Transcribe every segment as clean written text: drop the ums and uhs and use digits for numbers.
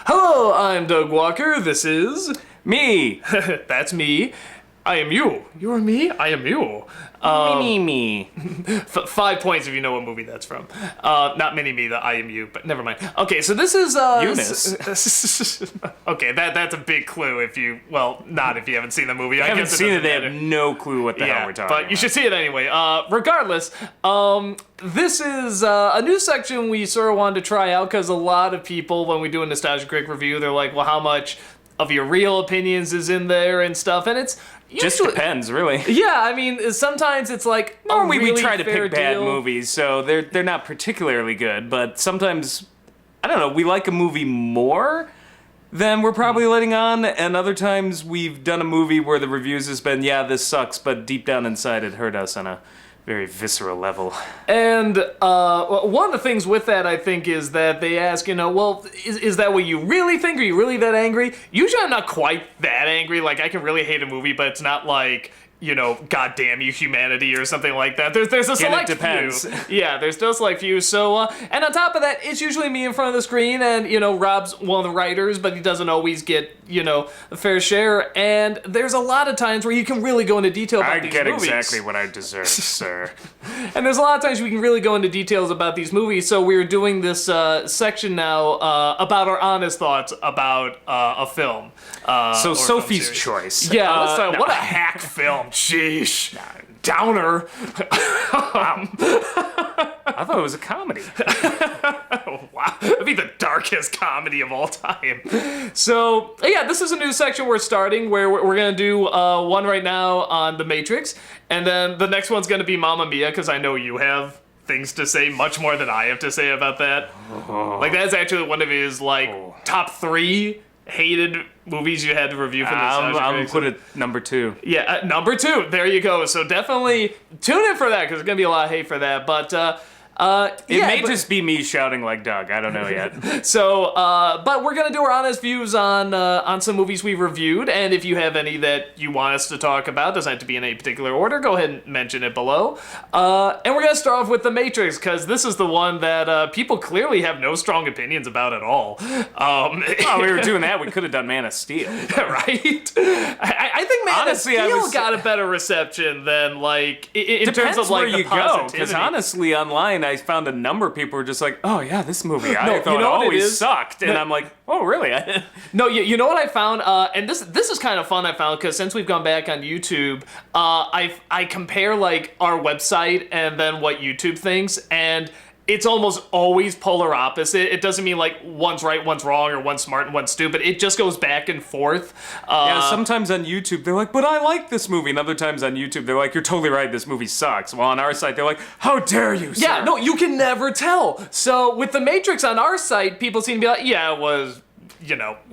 Hello, I'm Doug Walker. This is... Me. That's me. I am you. You're me. I am you. Me. 5 points if you know what movie that's from. Not Mini-Me, the I am you, but never mind. Okay, so this is... Eunice. Okay, that's a big clue if you... Well, not if you haven't seen the movie. I haven't seen it, they have no clue what the hell we're talking about. But you should see it anyway. Regardless, this is a new section we sort of wanted to try out because a lot of people, when we do a Nostalgia Critic review, they're like, well, how much of your real opinions is in there and stuff, and it's... Just depends, really. Yeah, I mean, sometimes it's like Normally really we try to pick bad deal. movies, so they're not particularly good, but sometimes, I don't know, we like a movie more than we're probably letting on, and other times we've done a movie where the reviews has been, yeah, this sucks, but deep down inside it hurt us on a very visceral level. And one of the things with that, I think, is that they ask, well, is that what you really think? Are you really that angry? Usually I'm not quite that angry. Like, I can really hate a movie, but it's not like, God damn you, humanity, or something like that. There's a select few. Yeah, there's no select few. So, and on top of that, it's usually me in front of the screen, and, Rob's one of the writers, but he doesn't always get, a fair share. And there's a lot of times where you can really go into detail about these movies. I get exactly what I deserve, sir. And there's a lot of times we can really go into details about these movies, so we're doing this section now about our honest thoughts about a film. So Sophie's Choice. Yeah, let's talk. What a hack film. Sheesh. Downer. I thought it was a comedy. Wow. That'd be the darkest comedy of all time. So, yeah, this is a new section we're starting where we're going to do one right now on The Matrix, and then the next one's going to be Mamma Mia, because I know you have things to say much more than I have to say about that. Like, that's actually one of his, top 3 hated movies you had to review for this. I'm gonna put it number 2. Yeah, number 2. There you go. So definitely tune in for that because there's gonna be a lot of hate for that. But it may just be me shouting like Doug. I don't know yet. So, but we're gonna do our honest views on some movies we reviewed, and if you have any that you want us to talk about, doesn't have to be in any particular order, go ahead and mention it below. And we're gonna start off with The Matrix because this is the one that people clearly have no strong opinions about at all. While we were doing that, we could have done Man of Steel, right? I think Man of Steel got a better reception than in terms of where the you go. positivity. Because honestly, online I found a number of people were just like, oh yeah, this movie I thought what always sucked, and I'm like, oh really? No, you know what I found, and this is kind of fun. I found because since we've gone back on YouTube, I compare our website and then what YouTube thinks, and it's almost always polar opposite. It doesn't mean one's right, one's wrong, or one's smart and one's stupid. It just goes back and forth. Yeah, sometimes on YouTube they're like, but I like this movie, and other times on YouTube they're like, you're totally right, this movie sucks. Well, on our site they're like, how dare you, sir? Yeah, no, you can never tell. So with The Matrix on our site, people seem to be like, yeah, it was...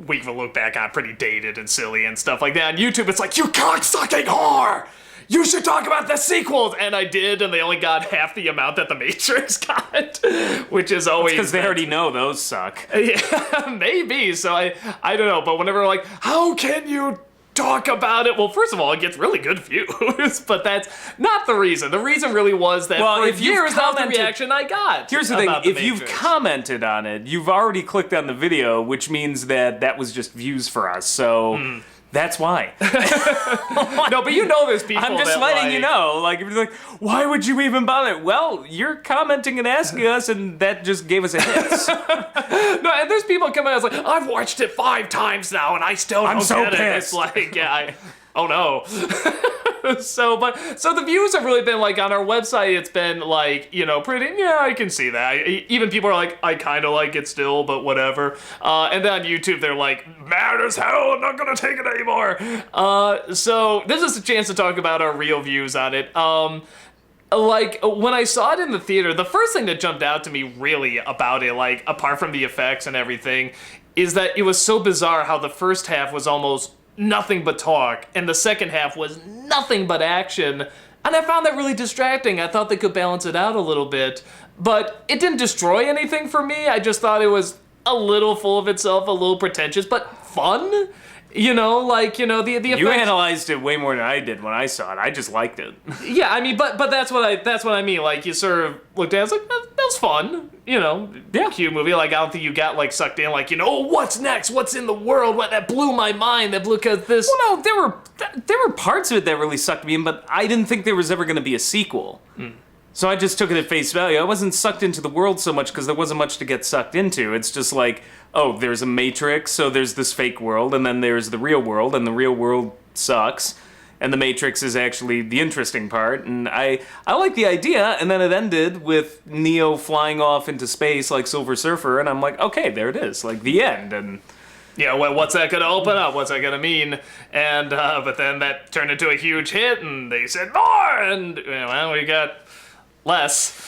we can look back on pretty dated and silly and stuff like that. On YouTube, it's like, you cocksucking whore! You should talk about the sequels! And I did, and they only got half the amount that The Matrix got, which is always... because they already know those suck. Yeah, maybe, so I don't know, but whenever how can you talk about it? Well, first of all, it gets really good views, but that's not the reason. The reason really was that for years that was the reaction I got. Here's the thing, if you've commented on it, you've already clicked on the video, which means that was just views for us, so... That's why. No, but there's people I'm just letting you know. If you're like, why would you even bother? Well, you're commenting and asking us, and that just gave us a hit. No, and there's people coming out like, I've watched it 5 times now, and I still don't get it. Pissed. It's oh no. So the views have really been on our website, it's been pretty, yeah, I can see that. Even people are like, I kind of like it still, but whatever. And then on YouTube, they're like, mad as hell, I'm not gonna take it anymore. So this is a chance to talk about our real views on it. When I saw it in the theater, the first thing that jumped out to me really about it, apart from the effects and everything, is that it was so bizarre how the first half was almost nothing but talk, and the second half was nothing but action, and I found that really distracting. I thought they could balance it out a little bit, but it didn't destroy anything for me. I just thought it was a little full of itself, a little pretentious, but fun. The You effects. analyzed it way more than I did when I saw it. I just liked it. Yeah, I mean, but that's what I mean. Like, you sort of looked at it, it's like, that was fun, Yeah. cute movie. Like, I don't think you got, like, sucked in, like, what's next? What's in the world? What, that blew my mind, because this... Well, no, there were parts of it that really sucked me in, but I didn't think there was ever going to be a sequel. So I just took it at face value. I wasn't sucked into the world so much because there wasn't much to get sucked into. It's just like, oh, there's a Matrix, so there's this fake world, and then there's the real world, and the real world sucks, and the Matrix is actually the interesting part, and I like the idea, and then it ended with Neo flying off into space like Silver Surfer, and I'm like, okay, there it is, like the end, and... Yeah, what's that gonna open up? What's that gonna mean? And, but then that turned into a huge hit, and they said more, and, well, we got... less.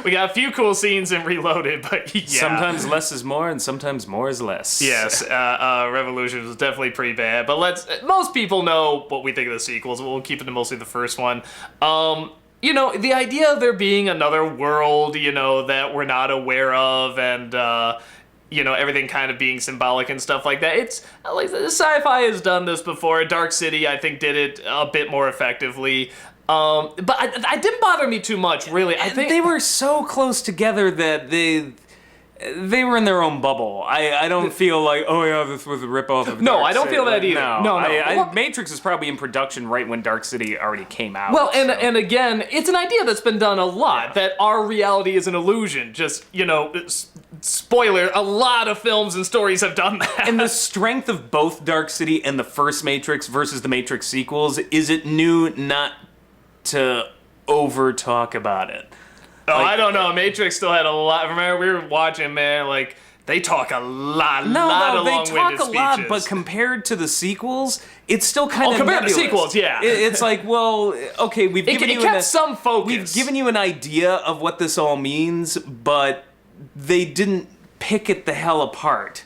We got a few cool scenes in Reloaded, but yeah. Sometimes less is more, and sometimes more is less. Yes, Revolution was definitely pretty bad, but most people know what we think of the sequels. We'll keep it to mostly the first one. The idea of there being another world, that we're not aware of, and, everything kind of being symbolic and stuff like that. It's, like, sci-fi has done this before. Dark City, I think, did it a bit more effectively. But I didn't bother me too much, really. I think they were so close together that they were in their own bubble. I don't feel like, oh yeah, this was a ripoff of No, Dark I don't City. feel that either. No. Well, Matrix is probably in production right when Dark City already came out. Well, and again, it's an idea that's been done a lot, that our reality is an illusion. Just, spoiler, a lot of films and stories have done that. And the strength of both Dark City and the first Matrix versus the Matrix sequels is it knew not to over talk about it. Oh, I don't know. Matrix still had a lot. Remember, we were watching, man, like, they talk a lot of they long-winded talk a speeches. lot, but compared to the sequels, it's still kind of compared nebulous. to sequels, yeah. It's like, well, okay, we've given you kept some focus. We've given you an idea of what this all means, but they didn't pick it the hell apart.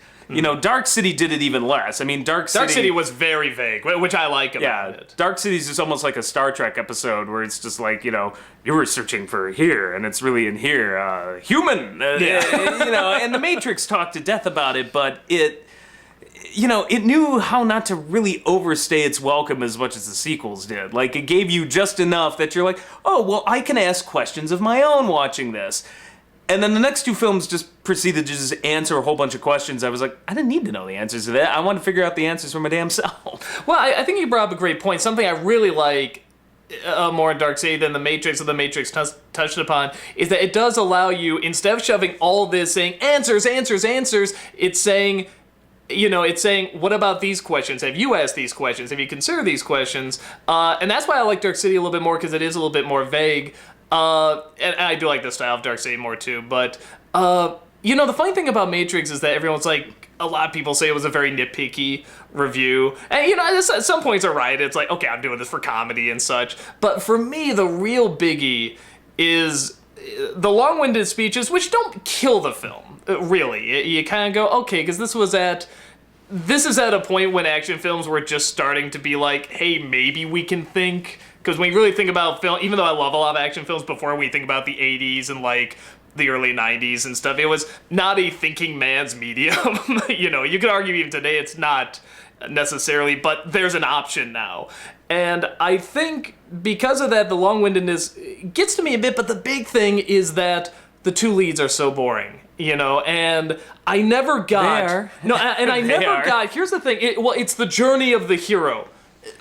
Dark City did it even less. I mean, Dark City was very vague, which I like about it. Dark City is just almost like a Star Trek episode where it's just like, you were searching for here, and it's really in here. Human! And the Matrix talked to death about it, but it knew how not to really overstay its welcome as much as the sequels did. Like, it gave you just enough that you're like, oh, well, I can ask questions of my own watching this. And then the next two films just proceeded to just answer a whole bunch of questions. I was like, I didn't need to know the answers to that. I want to figure out the answers for my damn self. Well, I think you brought up a great point. Something I really like more in Dark City than The Matrix or The Matrix touched upon is that it does allow you, instead of shoving all this saying answers, it's saying, what about these questions? Have you asked these questions? Have you considered these questions? And that's why I like Dark City a little bit more, because it is a little bit more vague. And I do like the style of Dark City more too, but, the funny thing about Matrix is that everyone's like, a lot of people say it was a very nitpicky review, and, at some points are right, it's like, okay, I'm doing this for comedy and such, but for me, the real biggie is the long-winded speeches, which don't kill the film, really. You kind of go, okay, because this is at a point when action films were just starting to be like, hey, maybe we can think... Because when you really think about film, even though I love a lot of action films, before we think about the 80s and, like, the early 90s and stuff, it was not a thinking man's medium. You could argue even today it's not necessarily, but there's an option now. And I think because of that, the long-windedness gets to me a bit, but the big thing is that the two leads are so boring. And I never got... Here's the thing. It's the journey of the hero.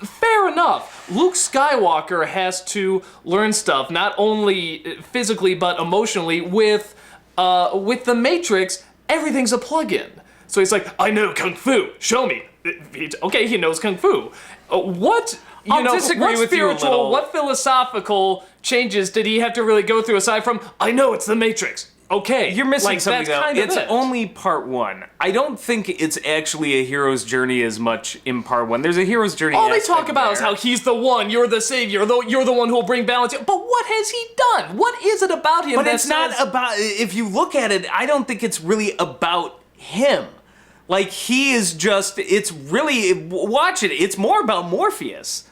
Fair enough. Luke Skywalker has to learn stuff, not only physically but emotionally. With the Matrix, everything's a plug-in. So he's like, I know Kung Fu. Show me. Okay, he knows Kung Fu. What disagree with you a little. What philosophical changes did he have to really go through aside from, I know it's the Matrix? Okay. You're missing something, that's though. Kind of it's only part one. I don't think it's actually a hero's journey as much in part one. There's a hero's journey. All they talk about is how he's the one, you're the savior, you're the one who will bring balance. But what has he done? What is it about him? But it's not about, if you look at it, I don't think it's really about him. Like, he is just, it's really, watch it, it's more about Morpheus.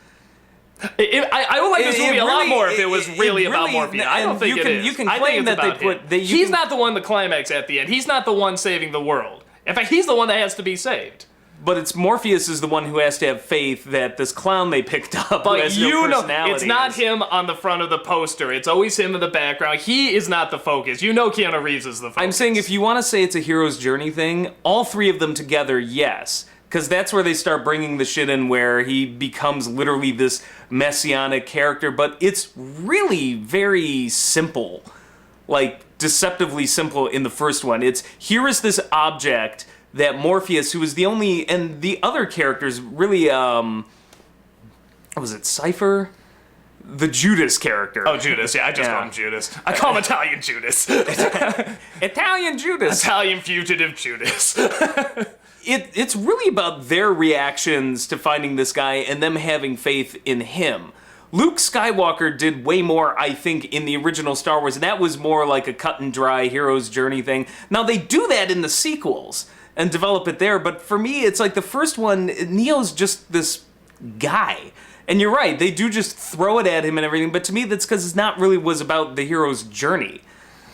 I would like this movie a lot more if it was really about Morpheus. I don't think it is. You can claim that they put... He's not the one to climax at the end. He's not the one saving the world. In fact, he's the one that has to be saved. But it's Morpheus is the one who has to have faith that this clown they picked up, who But has no you know, personality, it's not him on the front of the poster. It's always him in the background. He is not the focus. You know Keanu Reeves is the focus. I'm saying if you want to say it's a hero's journey thing, all three of them together, yes. Because that's where they start bringing the shit in where he becomes literally this messianic character, but it's really very simple. Like, deceptively simple in the first one. It's, here is this object that Morpheus, who is the only, and the other characters really, was it Cypher? The Judas character. Oh, Judas. Yeah, I just call him Judas. I call him Italian Judas. Italian Judas. Italian fugitive Judas. It's really about their reactions to finding this guy and them having faith in him. Luke Skywalker did way more, I think, in the original Star Wars, and that was more like a cut and dry hero's journey thing. Now, they do that in the sequels and develop it there, but for me, it's like the first one, Neo's just this guy. And you're right, they do just throw it at him and everything, but to me, that's because it's not really was about the hero's journey.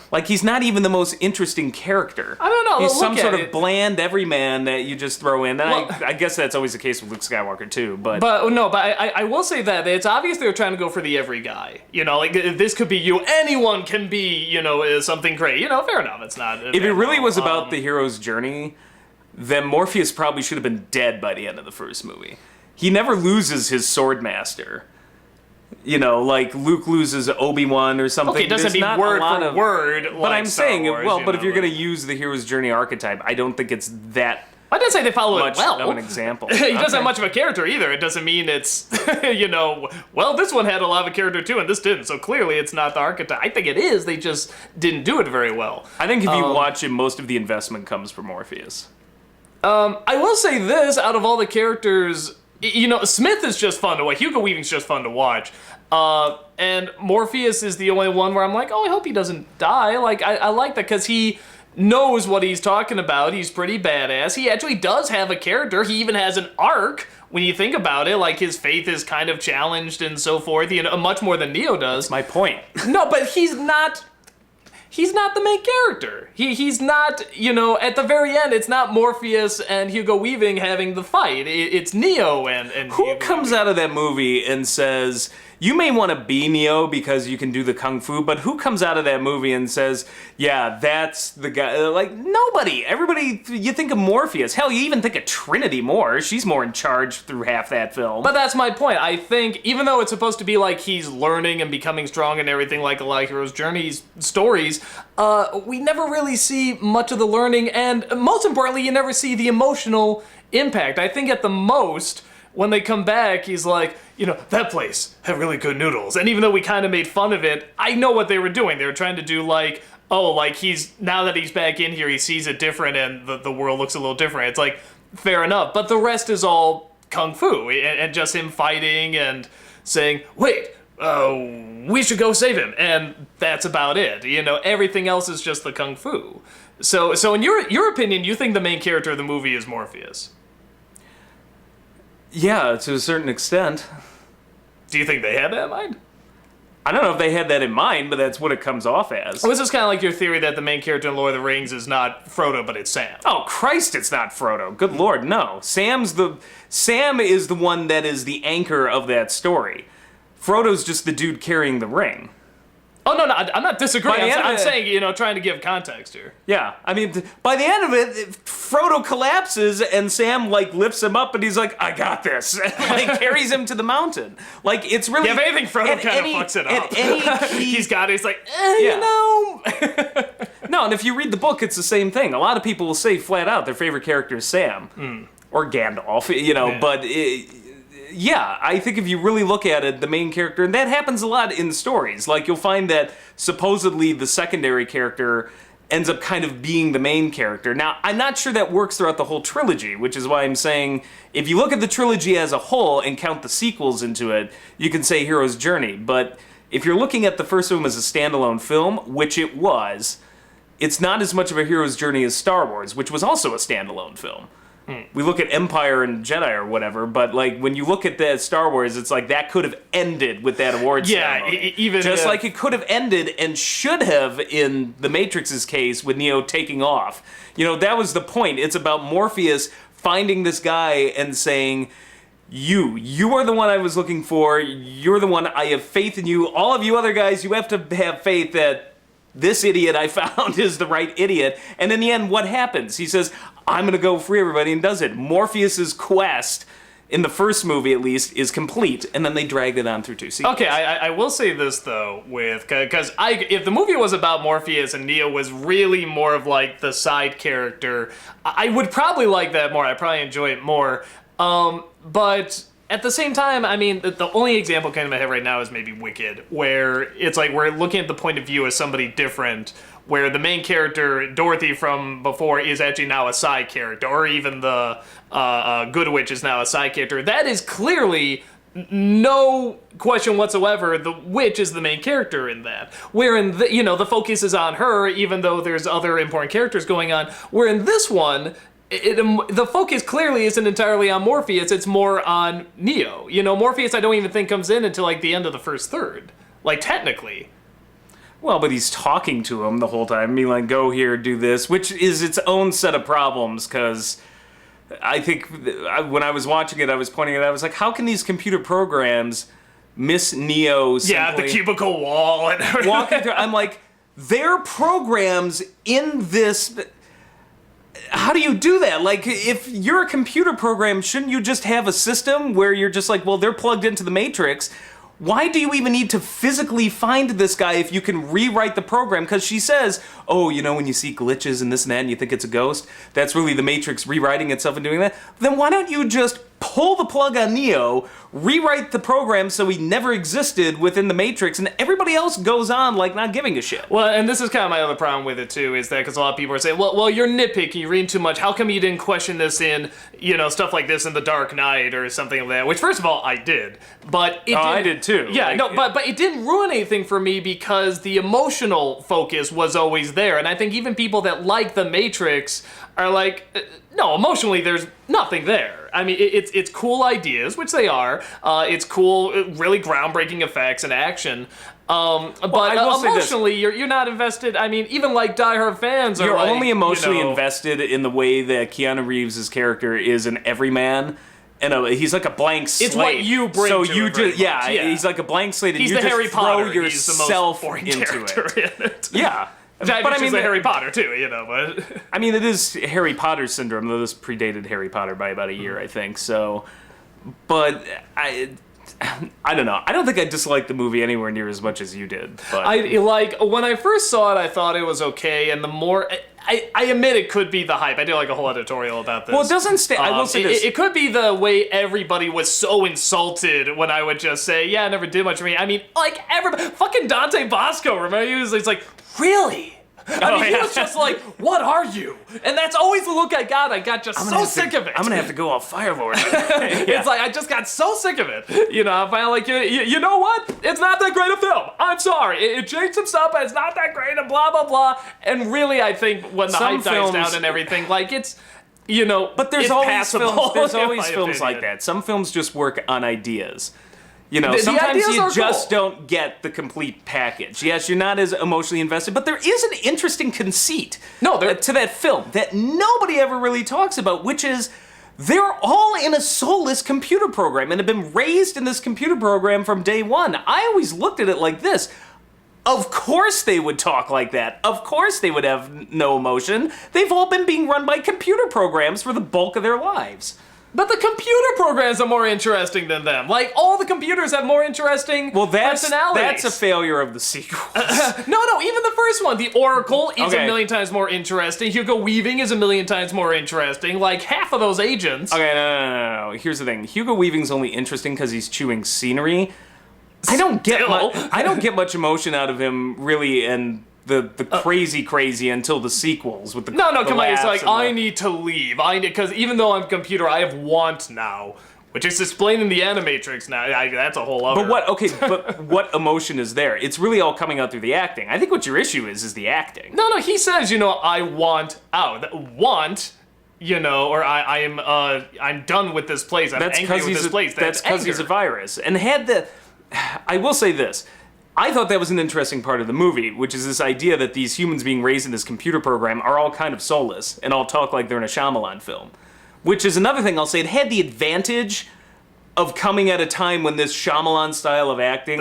Like, he's not even the most interesting character. I don't know. He's Look some at sort it. of bland everyman that you just throw in. And Well- I guess that's always the case with Luke Skywalker, too. But I will say that it's obvious they're trying to go for the every guy. You know, like, this could be you. Anyone can be, you know, something great. You know, fair enough. It's not. if it really was about the hero's journey, then Morpheus probably should have been dead by the end of the first movie. He never loses his sword master. You know, like Luke loses Obi-Wan or something. Okay, it doesn't There's be not word a lot for of, word. But like I'm Star saying, Wars, well, but know, if you're like- going to use the hero's journey archetype, I don't think it's that I didn't say they follow much it well. of an example. He doesn't Okay. have much of a character either. It doesn't mean it's, you know, well, this one had a lot of a character too, and this didn't. So clearly it's not the archetype. I think it is. They just didn't do it very well. I think if you watch it, most of the investment comes from Morpheus. I will say this, out of all the characters, you know, Smith is just fun to watch. Hugo Weaving's just fun to watch. And Morpheus is the only one where I'm like, oh, I hope he doesn't die. Like, I like that because he knows what he's talking about. He's pretty badass. He actually does have a character. He even has an arc when you think about it. Like, his faith is kind of challenged and so forth, you know, much more than Neo does. My point. No, but he's not the main character. He's not, you know, at the very end, it's not Morpheus and Hugo Weaving having the fight. It's Neo and Who Hugo comes Weaving. out of that movie and says, you may want to be Neo because you can do the kung fu, but who comes out of that movie and says, yeah, that's the guy? Like, nobody. Everybody, you think of Morpheus. Hell, you even think of Trinity more. She's more in charge through half that film. But that's my point. I think, even though it's supposed to be like he's learning and becoming strong and everything like a lot of Heroes' Journeys stories, we never really see much of the learning, and most importantly, you never see the emotional impact. I think at the most, when they come back, he's like, you know, that place had really good noodles. And even though we kind of made fun of it, I know what they were doing. They were trying to do like, oh, like now that he's back in here, he sees it different and the world looks a little different. It's like, fair enough. But the rest is all kung fu and just him fighting and saying, wait, we should go save him. And that's about it. You know, everything else is just the kung fu. So in your opinion, you think the main character of the movie is Morpheus? Yeah, to a certain extent. Do you think they had that in mind? I don't know if they had that in mind, but that's what it comes off as. Or is this kind of like your theory that the main character in Lord of the Rings is not Frodo, but it's Sam? Oh Christ, it's not Frodo. Good Lord, no. Sam is the one that is the anchor of that story. Frodo's just the dude carrying the ring. Oh, no, I'm not disagreeing. By the end of I'm it- saying, you know, trying to give context here. Yeah, I mean, by the end of it, Frodo collapses and Sam, like, lifts him up and he's like, I got this. And, like, carries him to the mountain. Like, it's really... Yeah, if anything, Frodo at kind of any- fucks it at up. any key- He's got it. He's like, Yeah. you know. No, and if you read the book, it's the same thing. A lot of people will say flat out their favorite character is Sam. Or Gandalf, you know, Yeah. but... yeah, I think if you really look at it, the main character, and that happens a lot in stories. Like, you'll find that supposedly the secondary character ends up kind of being the main character. Now, I'm not sure that works throughout the whole trilogy, which is why I'm saying if you look at the trilogy as a whole and count the sequels into it, you can say Hero's Journey. But if you're looking at the first film as a standalone film, which it was, it's not as much of a hero's journey as Star Wars, which was also a standalone film. We look at Empire and Jedi or whatever, but like when you look at that Star Wars, it's like that could have ended with that awards Yeah, ceremony. even just if- like it could have ended and should have in the Matrix's case with Neo taking off. You know, that was the point. It's about Morpheus finding this guy and saying, you are the one I was looking for. You're the one. I have faith in you. All of you other guys, you have to have faith that this idiot I found is the right idiot. And in the end, what happens? He says, I'm going to go free everybody, and does it. Morpheus's quest, in the first movie at least, is complete, and then they dragged it on through 2 sequels. Okay, I will say this though, because if the movie was about Morpheus and Neo was really more of like the side character, I would probably like that more. I'd probably enjoy it more. But at the same time, I mean, the only example kind of I have right now is maybe Wicked, where it's like we're looking at the point of view as somebody different, where the main character, Dorothy from before, is actually now a side character, or even the Good Witch is now a side character. That is clearly, no question whatsoever, the witch is the main character in that. Wherein, the focus is on her, even though there's other important characters going on. Where in this one, the focus clearly isn't entirely on Morpheus, it's more on Neo. Morpheus I don't even think comes in until like the end of the first third. Like, technically. Well, but he's talking to him the whole time, being like, go here, do this, which is its own set of problems, because I think when I was watching it, I was pointing it out, I was like, how can these computer programs miss Neo simply... Yeah, the cubicle wall and everything. Walking through, I'm like, they're programs in this... How do you do that? Like, if you're a computer program, shouldn't you just have a system where you're just like, well, they're plugged into the Matrix? Why do you even need to physically find this guy if you can rewrite the program? Because she says, oh, when you see glitches and this and that and you think it's a ghost, that's really the Matrix rewriting itself and doing that. Then why don't you just pull the plug on Neo, rewrite the program so he never existed within the Matrix, and everybody else goes on like not giving a shit? Well, and this is kind of my other problem with it too, is that because a lot of people are saying, well, you're nitpicky, you're reading too much. How come you didn't question this in, stuff like this in The Dark Knight or something like that? Which, first of all, I did, but it I did too. Yeah, but it didn't ruin anything for me because the emotional focus was always there, and I think even people that like The Matrix are like, no, emotionally, there's nothing there. I mean, it's cool ideas, which they are. It's cool, really groundbreaking effects and action. But emotionally, you're not invested. I mean, even like diehard fans are You're like, only emotionally invested in the way that Keanu Reeves' character is an everyman. And he's like a blank slate. It's what you bring so to you it just, very much, yeah. He's like a blank slate, and He's you the just Harry throw Potter. yourself He's the most boring into character it. in it. Yeah. But I mean, the Harry Potter too, but I mean, it is Harry Potter syndrome, though this predated Harry Potter by about a year, I think. So, but I don't know. I don't think I disliked the movie anywhere near as much as you did. But when I first saw it, I thought it was okay, and the more I admit it could be the hype. I did like a whole editorial about this. Well, it doesn't stay. I will say this. It could be the way everybody was so insulted when I would just say, yeah, it never did much for me. I mean, like, everybody, fucking Dante Bosco, remember? He's like, really? I mean, he was just like, what are you? And that's always the look I got. I got just so sick of it. I'm gonna have to go all Firelord. It's like, I just got so sick of it. I'm finally like, you know what? It's not that great a film. I'm sorry. It changed some stuff, but it's not that great and blah, blah, blah. And really, I think when the hype dies down and everything, like, it's, but there's it's always passable, films. There's in always my films like opinion. that. Some films just work on ideas. The Sometimes ideas you are just cool. don't get the complete package. Yes, you're not as emotionally invested, but there is an interesting conceit to that film that nobody ever really talks about, which is they're all in a soulless computer program and have been raised in this computer program from day one. I always looked at it like this. Of course they would talk like that. Of course they would have no emotion. They've all been being run by computer programs for the bulk of their lives. But the computer programs are more interesting than them. Like, all the computers have more interesting personalities. That's a failure of the sequels. No, even the first one. The Oracle is Okay. a million times more interesting. Hugo Weaving is a million times more interesting. Like, half of those agents. Okay, no. Here's the thing. Hugo Weaving's only interesting because he's chewing scenery. I don't get much emotion out of him, really, and the crazy until the sequels with the No, come on. It's laughs like, and I need to leave. Because even though I'm a computer, I have want now. Which is explained in the Animatrix now. That's a whole other... But what emotion is there? It's really all coming out through the acting. I think what your issue is the acting. No, he says, I want out. Want... or I'm done with this place. I'm angry with this place. That's because he's a virus. And I will say this. I thought that was an interesting part of the movie, which is this idea that these humans being raised in this computer program are all kind of soulless and all talk like they're in a Shyamalan film. Which is another thing I'll say. It had the advantage of coming at a time when this Shyamalan style of acting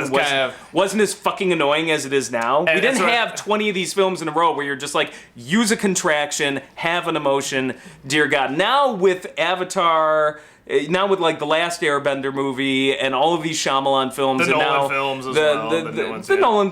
wasn't as fucking annoying as it is now. We didn't have 20 of these films in a row where you're just like, use a contraction, have an emotion, dear God. Now with Avatar, now with like the last Airbender movie and all of these Shyamalan films, the and Nolan now films as well,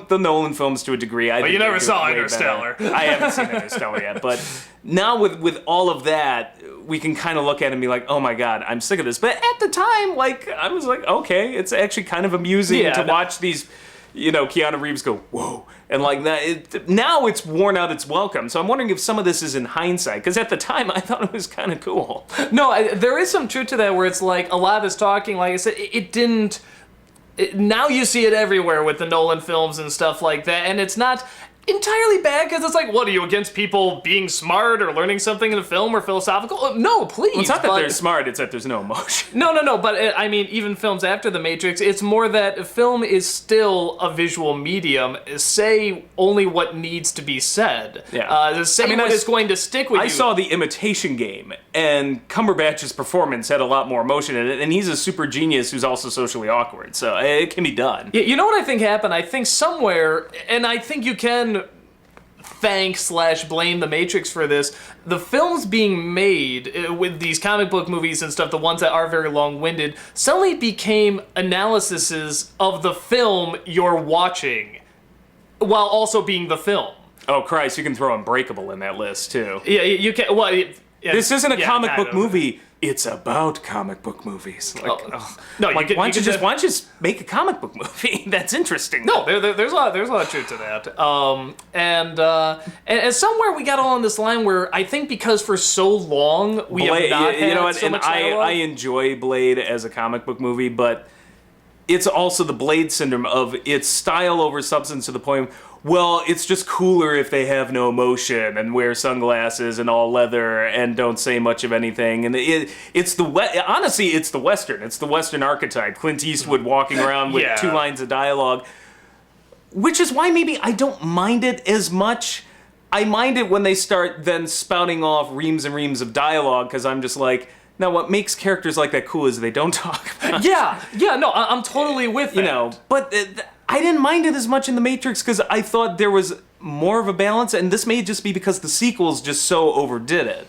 the Nolan films to a degree. But you never saw Interstellar. I haven't seen Interstellar yet, but now with all of that, we can kind of look at it and be like, oh my God, I'm sick of this. But at the time, like, I was like, okay, it's actually kind of amusing to watch these, Keanu Reeves go, whoa. And like that, now it's worn out its welcome. So I'm wondering if some of this is in hindsight, because at the time I thought it was kind of cool. No, there is some truth to that where it's like a lot of this talking, like I said, it didn't. Now you see it everywhere with the Nolan films and stuff like that, and it's not entirely bad because it's like, what are you against people being smart or learning something in a film or philosophical? No, please. Well, it's not that they're smart; it's that there's no emotion. No. But I mean, even films after The Matrix, it's more that film is still a visual medium. Say only what needs to be said. Yeah. Say what is going to stick with you. I saw The Imitation Game, and Cumberbatch's performance had a lot more emotion in it, and he's a super genius who's also socially awkward, so it can be done. You know what I think happened? I think somewhere, and I think you can thank/blame The Matrix for this, the films being made with these comic book movies and stuff, the ones that are very long-winded, suddenly became analyses of the film you're watching while also being the film. Oh Christ, you can throw Unbreakable in that list too. Yeah, you can. Well, this isn't a comic book movie. It's about comic book movies. Like, no, why don't you just make a comic book movie? That's interesting. No, there's a lot of truth to that. And somewhere we got all on this line where I think because for so long we have not had so much dialogue. I enjoy Blade as a comic book movie, but it's also the Blade syndrome of its style over substance to the point. Well, it's just cooler if they have no emotion and wear sunglasses and all leather and don't say much of anything. And honestly, it's the Western. It's the Western archetype. Clint Eastwood walking around with 2 lines of dialogue. Which is why maybe I don't mind it as much. I mind it when they start then spouting off reams and reams of dialogue, because I'm just like, now what makes characters like that cool is they don't talk much. No, I'm totally with that. But I didn't mind it as much in The Matrix because I thought there was more of a balance, and this may just be because the sequels just so overdid it.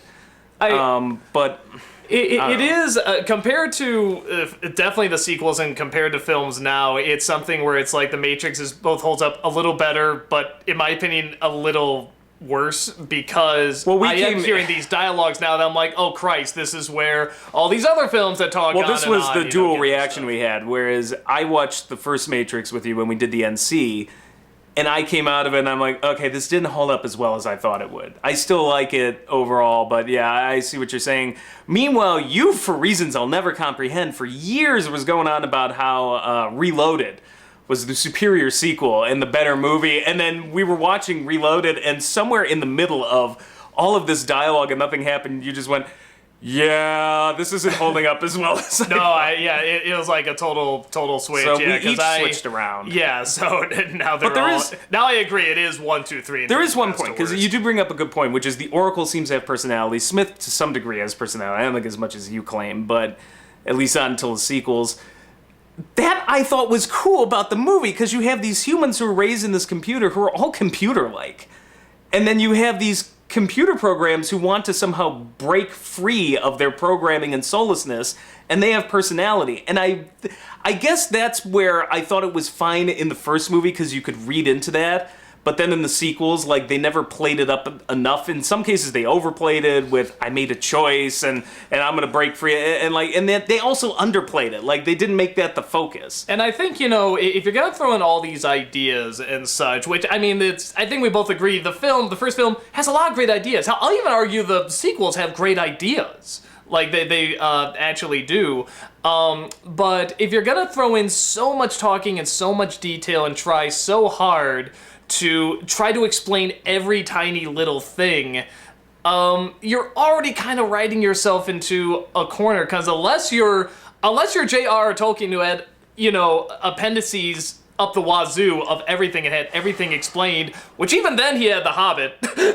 But it is compared to definitely the sequels and compared to films now. It's something where it's like The Matrix holds up a little better, but in my opinion, a little worse, because I am hearing these dialogues now that I'm like, oh Christ, this is where all these other films that talk. Well, this was the dual reaction we had. Whereas I watched the first Matrix with you when we did the NC, and I came out of it and I'm like, okay, this didn't hold up as well as I thought it would. I still like it overall, but yeah, I see what you're saying. Meanwhile, you, for reasons I'll never comprehend, for years was going on about how Reloaded was the superior sequel and the better movie, and then we were watching Reloaded, and somewhere in the middle of all of this dialogue and nothing happened, you just went, yeah, this isn't holding up as well as it was like a total switch. So we each switched around. Yeah, so now now I agree, it is 1, 2, 3. There is one point, because you do bring up a good point, which is the Oracle seems to have personality. Smith, to some degree, has personality. I don't think as much as you claim, but at least not until the sequels. That I thought was cool about the movie, because you have these humans who are raised in this computer who are all computer-like. And then you have these computer programs who want to somehow break free of their programming and soullessness, and they have personality. And I guess that's where I thought it was fine in the first movie, because you could read into that. But then in the sequels, like, they never played it up enough. In some cases, they overplayed it with, I made a choice, and I'm gonna break free, and then they also underplayed it. Like, they didn't make that the focus. And I think, if you're gonna throw in all these ideas and such, which, I mean, I think we both agree, the first film, has a lot of great ideas. I'll even argue the sequels have great ideas. Like, they actually do. But if you're gonna throw in so much talking and so much detail and try so hard to try to explain every tiny little thing, you're already kind of writing yourself into a corner, because unless you're J.R.R. Tolkien, who had, appendices up the wazoo of everything and had everything explained, which even then he had The Hobbit,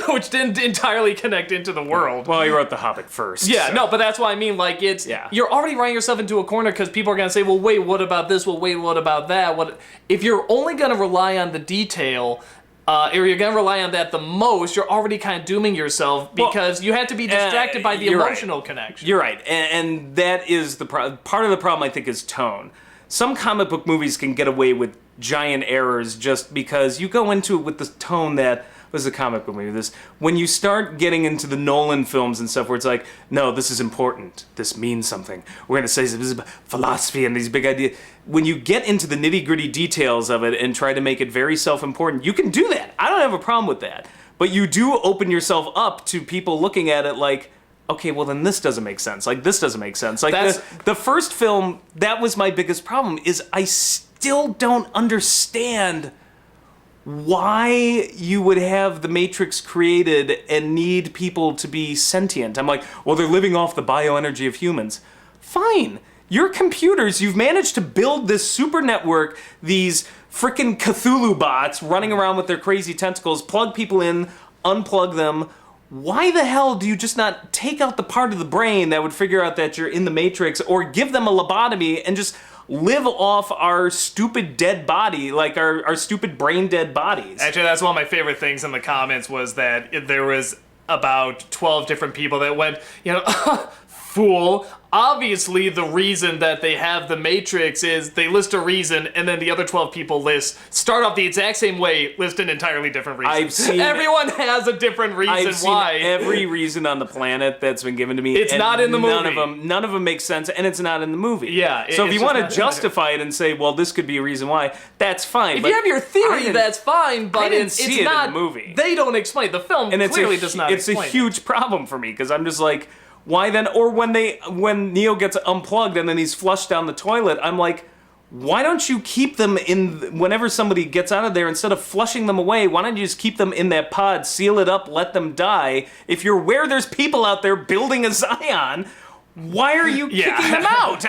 which didn't entirely connect into the world. Well, he wrote The Hobbit first. Yeah, so. no, but that's why I mean, like, it's, you're already running yourself into a corner because people are going to say, well, wait, what about this? Well, wait, what about that? If you're only going to rely on the detail, or you're going to rely on that the most, you're already kind of dooming yourself because you had to be distracted by the emotional connection. You're right, and that is part of the problem, I think, is tone. Some comic book movies can get away with giant errors just because you go into it with the tone that was a comic book movie. When you start getting into the Nolan films and stuff where it's like, no, this is important. This means something. We're going to say this is about philosophy and these big ideas. When you get into the nitty-gritty details of it and try to make it very self-important, you can do that. I don't have a problem with that. But you do open yourself up to people looking at it like, okay, well then this doesn't make sense. Like this doesn't make sense. Like the first film, that was my biggest problem, is I still don't understand why you would have the Matrix created and need people to be sentient. I'm like, well, they're living off the bioenergy of humans. Fine. Your computers, you've managed to build this super network, these frickin' Cthulhu bots running around with their crazy tentacles, plug people in, unplug them. Why the hell do you just not take out the part of the brain that would figure out that you're in the Matrix, or give them a lobotomy and just live off our stupid dead body, like our stupid brain dead bodies? Actually, that's one of my favorite things in the comments was that there was about 12 different people that went, fool. Obviously, the reason that they have the Matrix is they list a reason, and then the other 12 people start off the exact same way, list an entirely different reason. Everyone has a different reason why. I've seen every reason on the planet that's been given to me. It's not in the movie. None of them make sense, and it's not in the movie. Yeah. So if you want to justify it and say, well, this could be a reason why, that's fine. If you have your theory, that's fine, but it's not in the movie. They don't explain. The film clearly does not explain. It's a huge problem for me, because I'm just like, why then? Or when Neo gets unplugged and then he's flushed down the toilet, I'm like, why don't you keep them in, whenever somebody gets out of there, instead of flushing them away, why don't you just keep them in that pod, seal it up, let them die? If you're aware there's people out there building a Zion, why are you kicking them out?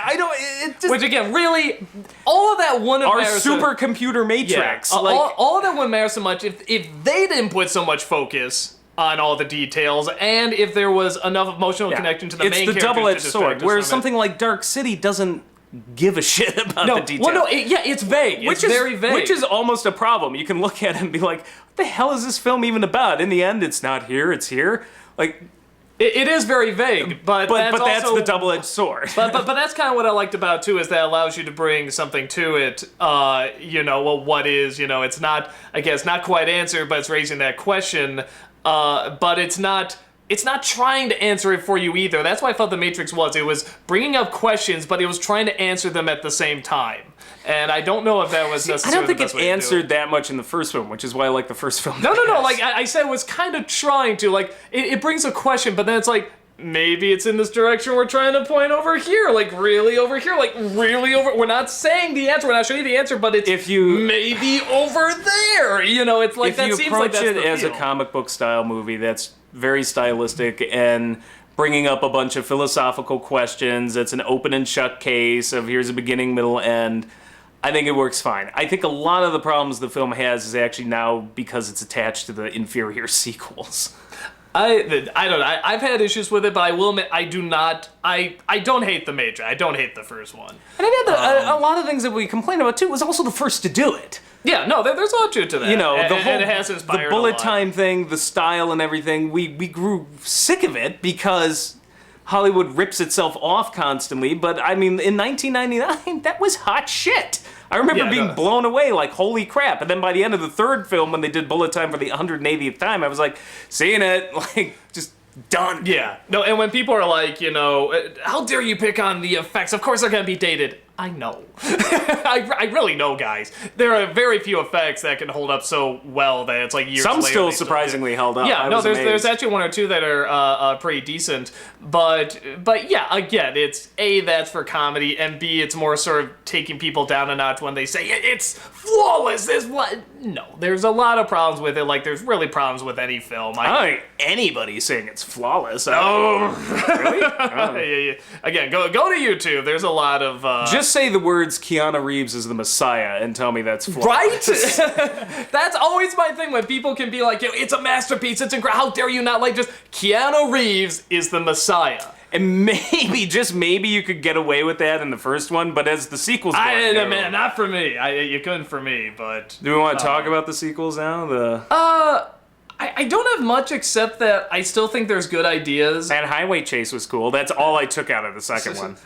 Which again, really, all of that wouldn't matter. Our supercomputer Matrix. All of that wouldn't matter so much if they didn't put so much focus on all the details, and if there was enough emotional connection to the main characters. It's the double-edged sword, whereas something like Dark City doesn't give a shit about the details. Well, no, it's vague. It's very vague. Which is almost a problem. You can look at it and be like, what the hell is this film even about? In the end, it's not here, it's here. Like, it is very vague, but that's the double-edged sword. but that's kind of what I liked about it, too, is that allows you to bring something to it. What is, it's not, I guess, not quite answered, but it's raising that question. But it's not trying to answer it for you either. That's why I felt The Matrix was. It was bringing up questions, but it was trying to answer them at the same time. And I don't know if that was necessarily I don't think the best it way to do answered that much in the first film, which is why I like the first film. No. Like I said, it was kind of trying to. Like, it brings a question, but then it's like, maybe it's in this direction we're trying to point over here. Like, really over here. Like, really over... We're not saying the answer. We're not showing you the answer, but it's maybe over there. It's like that seems like that's the If you approach it as a comic book style movie that's very stylistic and bringing up a bunch of philosophical questions, it's an open and shut case of here's a beginning, middle, end, I think it works fine. I think a lot of the problems the film has is actually now because it's attached to the inferior sequels. I don't know. I've had issues with it, but I will admit I do not. I don't hate the Matrix. I don't hate the first one. And I had a lot of things that we complained about too. It was also the first to do it. Yeah, no, there's a lot to that. And it has inspired the bullet a lot. time thing, the style and everything. We grew sick of it because Hollywood rips itself off constantly. But I mean, in 1999, that was hot shit. I remember being blown away, like, holy crap. And then by the end of the third film, when they did bullet time for the 180th time, I was like, seeing it, like, just done. Yeah. No, and when people are like, how dare you pick on the effects? Of course they're going to be dated. I know. I really know, guys. There are very few effects that can hold up so well that it's like years later. Some still surprisingly held up. Yeah, there's actually one or two that are pretty decent. But yeah, again, it's A, that's for comedy, and B, it's more sort of taking people down a notch when they say, it's flawless, No, there's a lot of problems with it. Like, there's really problems with any film. I don't think anybody's saying it's flawless. Oh, Really? yeah. Again, go to YouTube. There's a lot of Just say the words Keanu Reeves is the Messiah and tell me that's flawless. right. That's always my thing when people can be like, it's a masterpiece. It's incredible. How dare you not like just Keanu Reeves is the Messiah. And maybe, just maybe, you could get away with that in the first one, but as the sequels go, Man, not for me. You couldn't for me, but... Do we want to talk about the sequels now? I don't have much except that I still think there's good ideas. That highway chase was cool. That's all I took out of the second one.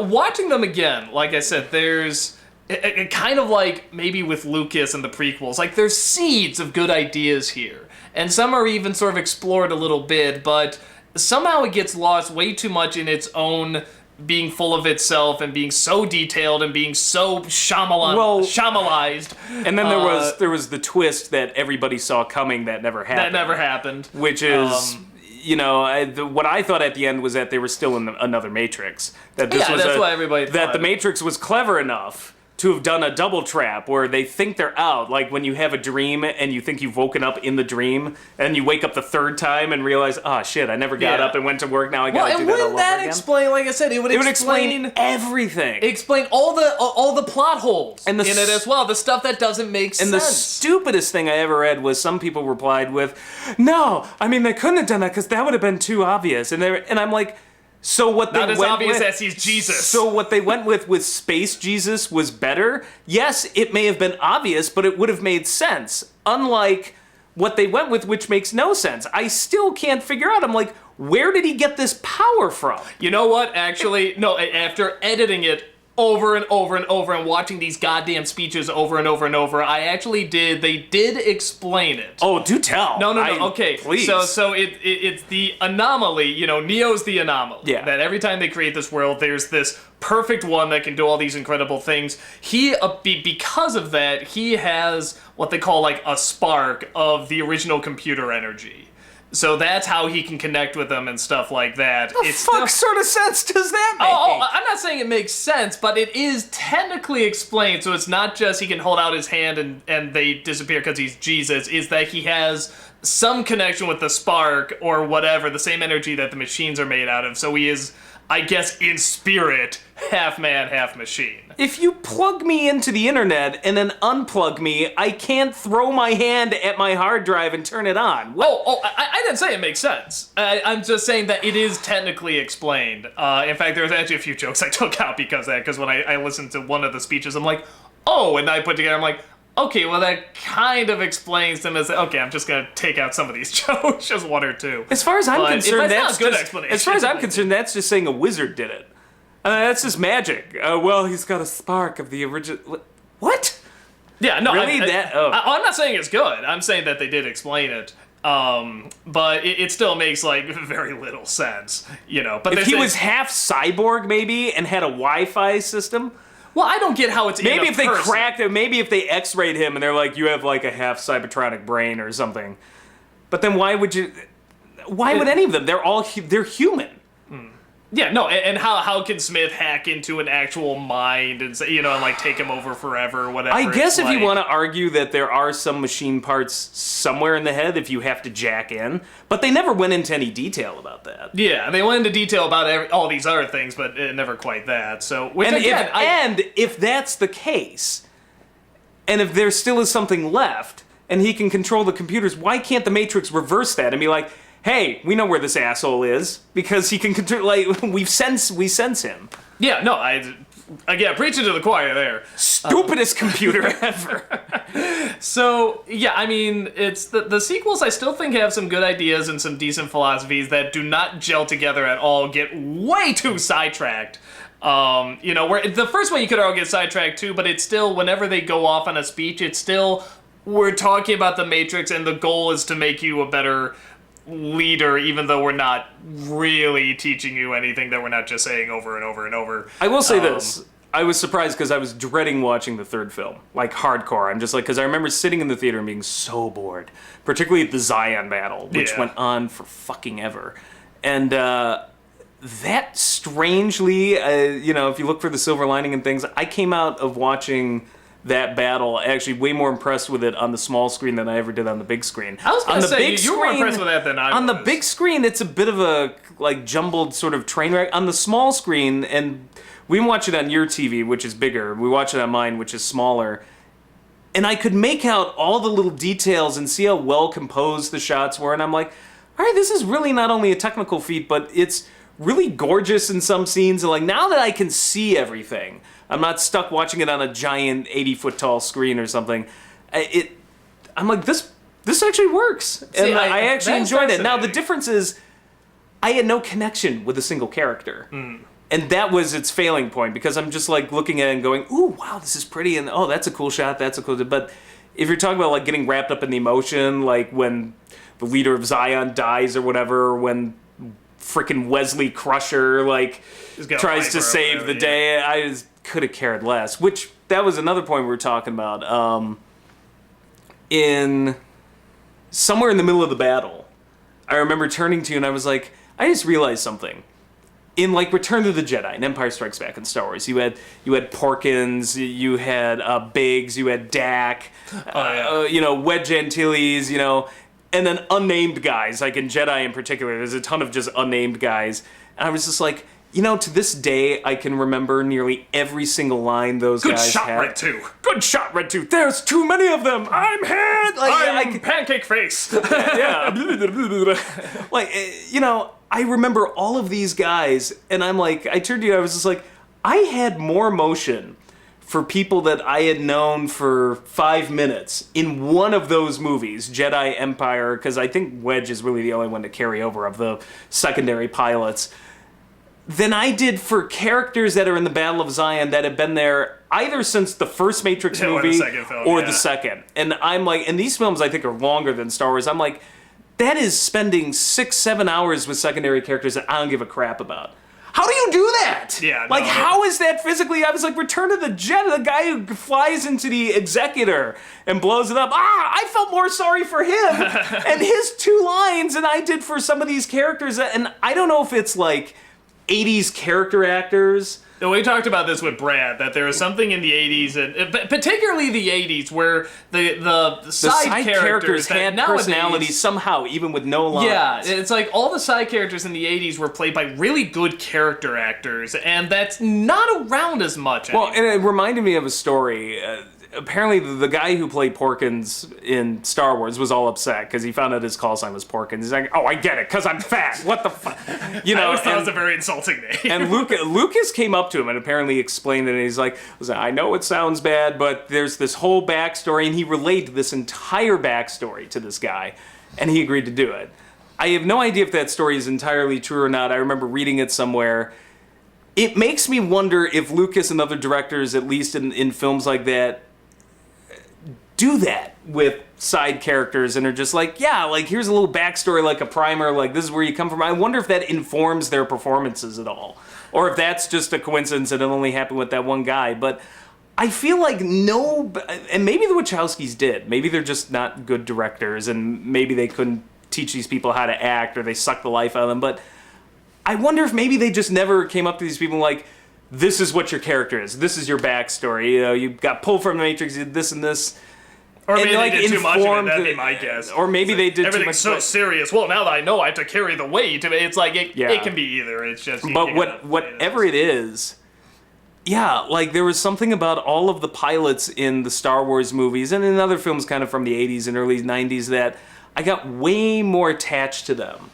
Watching them again, like I said, there's... It kind of like maybe with Lucas and the prequels, like there's seeds of good ideas here. And some are even sort of explored a little bit, but... somehow it gets lost way too much in its own being full of itself and being so detailed and being so Shyamalized. And then there was the twist that everybody saw coming that never happened. That never happened. Which is, what I thought at the end was that they were still in another Matrix. That this was that's why everybody thought. That the Matrix was clever enough to have done a double trap where they think they're out, like when you have a dream and you think you've woken up in the dream, and you wake up the third time and realize, oh shit, I never got up and went to work, now I gotta do that all over again. Well, and wouldn't that explain, like I said, it would explain everything. Explain all the plot holes in it as well, the stuff that doesn't make sense. And the stupidest thing I ever read was some people replied with, no, I mean, they couldn't have done that because that would have been too obvious. And I'm like, so what they Not as went obvious with, as he's Jesus. So what they went with Space Jesus was better. Yes, it may have been obvious, but it would have made sense. Unlike what they went with, which makes no sense. I still can't figure out. I'm like, where did he get this power from? You know what? Actually, no, after editing it over and over and over and watching these goddamn speeches over and over and over, they did explain it. Oh, do tell. No, okay. Please. So it's the anomaly, Neo's the anomaly. Yeah. That every time they create this world, there's this perfect one that can do all these incredible things. Because of that, he has what they call like a spark of the original computer energy. So that's how he can connect with them and stuff like that. What the fuck sort of sense does that make? I'm not saying it makes sense, but it is technically explained. So it's not just he can hold out his hand and they disappear because he's Jesus. Is that he has some connection with the spark or whatever, the same energy that the machines are made out of. So he is, I guess, in spirit, half man, half machine. If you plug me into the internet and then unplug me, I can't throw my hand at my hard drive and turn it on. I didn't say it makes sense. I'm just saying that it is technically explained. In fact, there was actually a few jokes I took out because of that, because when I listened to one of the speeches, I'm like, and I put together, I'm like, okay, well that kind of explains them as, okay, I'm just gonna take out some of these jokes, just one or two. As far as I'm concerned, that's not a good explanation. As far as I'm concerned, that's just saying a wizard did it. That's just magic. He's got a spark of the original. What? Yeah, no. Really? I'm not saying it's good. I'm saying that they did explain it. But it still makes like very little sense, But if he was half cyborg, maybe, and had a Wi-Fi system. Well, I don't get how it's maybe in if a they person. cracked it. Maybe if they X-rayed him and they're like, you have like a half cybertronic brain or something. But then why would any of them? They're human. Yeah, no, and how can Smith hack into an actual mind and say, and like take him over forever or whatever? I guess if you want to argue that there are some machine parts somewhere in the head if you have to jack in, but they never went into any detail about that. Yeah, they went into detail about all these other things, but never quite that. So, if that's the case, and if there still is something left, and he can control the computers, why can't the Matrix reverse that and be like, hey, we know where this asshole is because he can control. Like we sense him. Yeah, no, again preaching to the choir there. Stupidest computer ever. So yeah, I mean, it's the sequels. I still think have some good ideas and some decent philosophies that do not gel together at all. Get way too sidetracked. Where the first one you could all get sidetracked too, but it's still whenever they go off on a speech, it's still we're talking about the Matrix and the goal is to make you a better leader, even though we're not really teaching you anything that we're not just saying over and over and over. I will say this. I was surprised because I was dreading watching the third film, like hardcore. I'm just like, because I remember sitting in the theater and being so bored, particularly at the Zion battle, which went on for fucking ever. And that strangely, if you look for the silver lining and things, I came out of watching that battle. Actually, way more impressed with it on the small screen than I ever did on the big screen. I was going to say, you were more screen, impressed with that than I was. On the big screen, it's a bit of a like jumbled sort of train wreck. On the small screen, and we watch it on your TV, which is bigger. We watch it on mine, which is smaller. And I could make out all the little details and see how well composed the shots were. And I'm like, all right, this is really not only a technical feat, but it's really gorgeous in some scenes. And like, now that I can see everything, I'm not stuck watching it on a giant 80-foot tall screen or something. I'm like, this actually works. And I actually enjoyed it. Now, the difference is I had no connection with a single character. And that was its failing point, because I'm just like looking at it and going, ooh, wow, this is pretty. And oh, that's a cool shot. That's a cool. But if you're talking about like getting wrapped up in the emotion, like when the leader of Zion dies or whatever, or when frickin' Wesley Crusher like tries to save the day, I just could have cared less. Which, that was another point we were talking about. In somewhere in the middle of the battle, I remember turning to you and I was like, I just realized something. In like Return of the Jedi and Empire Strikes Back in Star Wars, you had Porkins, you had Biggs, you had Dak, Wedge Antilles, and then unnamed guys, like in Jedi in particular. There's a ton of just unnamed guys, and I was just like, to this day, I can remember nearly every single line those guys had. Good shot, Red 2. Good shot, Red 2. There's too many of them. I'm head. I'm pancake face. Yeah. I remember all of these guys, and I'm like, I turned to you, I was just like, I had more emotion for people that I had known for 5 minutes in one of those movies, Jedi Empire, because I think Wedge is really the only one to carry over of the secondary pilots, than I did for characters that are in the Battle of Zion that have been there either since the first Matrix movie or the second. And I'm like, and these films I think are longer than Star Wars. I'm like, that is spending 6-7 hours with secondary characters that I don't give a crap about. How do you do that? Yeah, like, how is that physically? I was like, Return of the Jedi, the guy who flies into the Executor and blows it up. I felt more sorry for him and his 2 lines than I did for some of these characters. And I don't know if it's like 80s character actors. We talked about this with Brad, that there was something in the 80s, and particularly the 80s, where the side characters had personality somehow, even with no lines. Yeah, it's like all the side characters in the 80s were played by really good character actors, and that's not around as much anymore. Well, and it reminded me of a story. Apparently, the guy who played Porkins in Star Wars was all upset because he found out his call sign was Porkins. He's like, "Oh, I get it, because I'm fat. What the fuck?" I always thought it was a very insulting name. And Lucas came up to him and apparently explained it. And he's like, "Listen, I know it sounds bad, but there's this whole backstory," and he relayed this entire backstory to this guy, and he agreed to do it. I have no idea if that story is entirely true or not. I remember reading it somewhere. It makes me wonder if Lucas and other directors, at least in films like that, do that with side characters and are just like, yeah, like here's a little backstory, like a primer, like this is where you come from. I wonder if that informs their performances at all, or if that's just a coincidence and it only happened with that one guy. But I feel like and maybe the Wachowskis did. Maybe they're just not good directors, and maybe they couldn't teach these people how to act, or they sucked the life out of them. But I wonder if maybe they just never came up to these people like, this is what your character is. This is your backstory. You got pulled from the Matrix, you did this and this. Or maybe they did too much of it, that'd be my guess. Or maybe they did too much. Everything's so serious. Well, now that I know I have to carry the weight, it's like, it can be either. It's just... But whatever it is, yeah, like there was something about all of the pilots in the Star Wars movies and in other films kind of from the 80s and early 90s that I got way more attached to them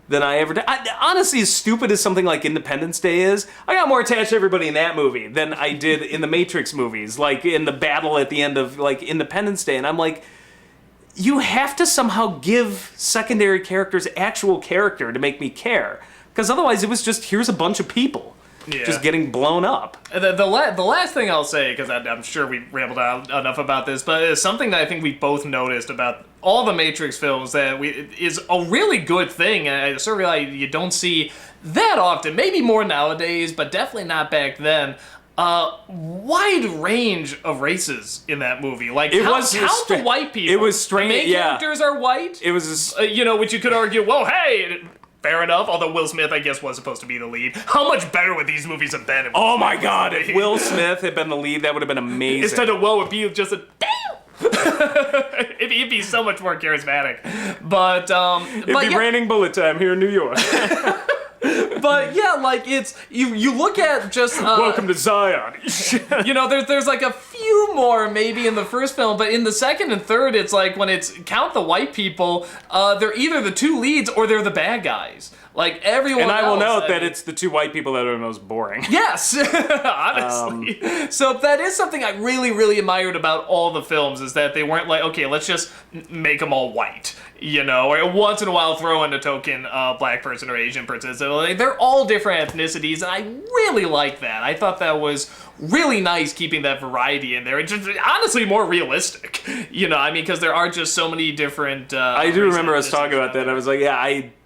than I ever did. Honestly, as stupid as something like Independence Day is, I got more attached to everybody in that movie than I did in the Matrix movies, like in the battle at the end of like Independence Day. And I'm like, you have to somehow give secondary characters actual character to make me care. Because otherwise it was just, here's a bunch of people just getting blown up. The last thing I'll say, because I'm sure we rambled out enough about this, but it's something that I think we both noticed about all the Matrix films that is a really good thing, and I sort of like you don't see that often, maybe more nowadays, but definitely not back then. Wide range of races in that movie. Like, count the white people. It was strange. The main characters are white. It was... which you could argue, well, hey... fair enough. Although Will Smith, I guess, was supposed to be the lead. How much better would these movies have been? If Oh my God! If Will Smith had been the lead, that would have been amazing. Instead of Will, would be just a damn. It'd be so much more charismatic. But It'd be raining bullet time here in New York. But yeah, like it's you look at just Welcome to Zion. you know, there's like a few more maybe in the first film, but in the second and third, it's like when it's count the white people, they're either the two leads or they're the bad guys. Like everyone And I will else, note that it's the two white people that are the most boring. Yes, honestly. So that is something I really, really admired about all the films, is that they weren't like, okay, let's just make them all white, you know, or once in a while throw in a token black person or Asian person. So like, they're all different ethnicities, and I really like that. I thought that was really nice, keeping that variety in there. It's just honestly more realistic, you know. I mean, because there are just so many different. I do remember us talking about that. I was like,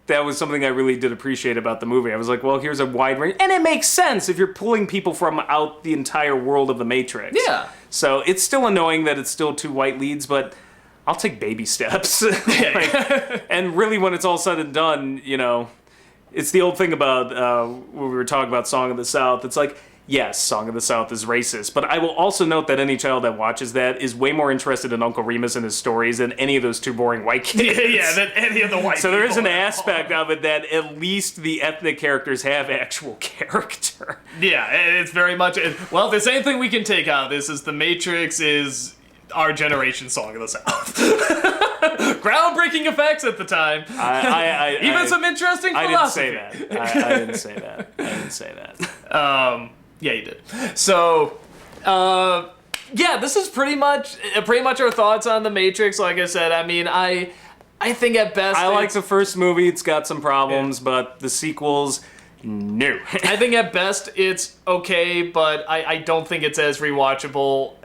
that was something I really did appreciate about the movie. I was like, well, here's a wide range. And it makes sense if you're pulling people from out the entire world of the Matrix. Yeah. So it's still annoying that it's still two white leads, but I'll take baby steps. And really, when it's all said and done, you know, it's the old thing about when we were talking about Song of the South. It's like, yes, Song of the South is racist, but I will also note that any child that watches that is way more interested in Uncle Remus and his stories than any of those two boring white kids. Yeah, than any of the white So there is an people. aspect of it that at least the ethnic characters have actual character. Yeah, it's very much. Well, the same thing we can take out of this is The Matrix is our generation's Song of the South. Groundbreaking effects at the time. Even some interesting philosophy. I didn't say that. I didn't say that. I didn't say that. Yeah, you did. So, yeah, this is pretty much our thoughts on The Matrix. Like I said, I mean, I think at best I like the first movie. It's got some problems, but the sequels, no. I think at best it's okay, but I don't think it's as rewatchable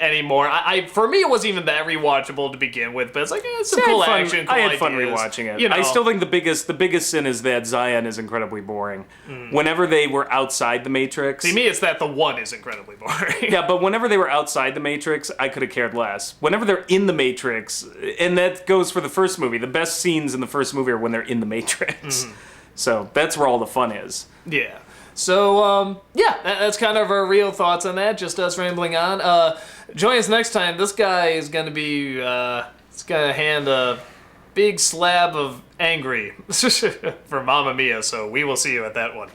anymore. For me, it wasn't even that rewatchable to begin with, but it's like, it's some cool action, cool I had fun ideas. rewatching it. You know. I still think the biggest sin is that Zion is incredibly boring. Whenever they were outside the Matrix... To me, it's that the one is incredibly boring. Yeah, but whenever they were outside the Matrix, I could have cared less. Whenever they're in the Matrix, and that goes for the first movie, the best scenes in the first movie are when they're in the Matrix. So that's where all the fun is. Yeah. So, yeah, that's kind of our real thoughts on that, just us rambling on. Join us next time. This guy is going to be, he's going to hand a big slab of angry for Mamma Mia, so we will see you at that one.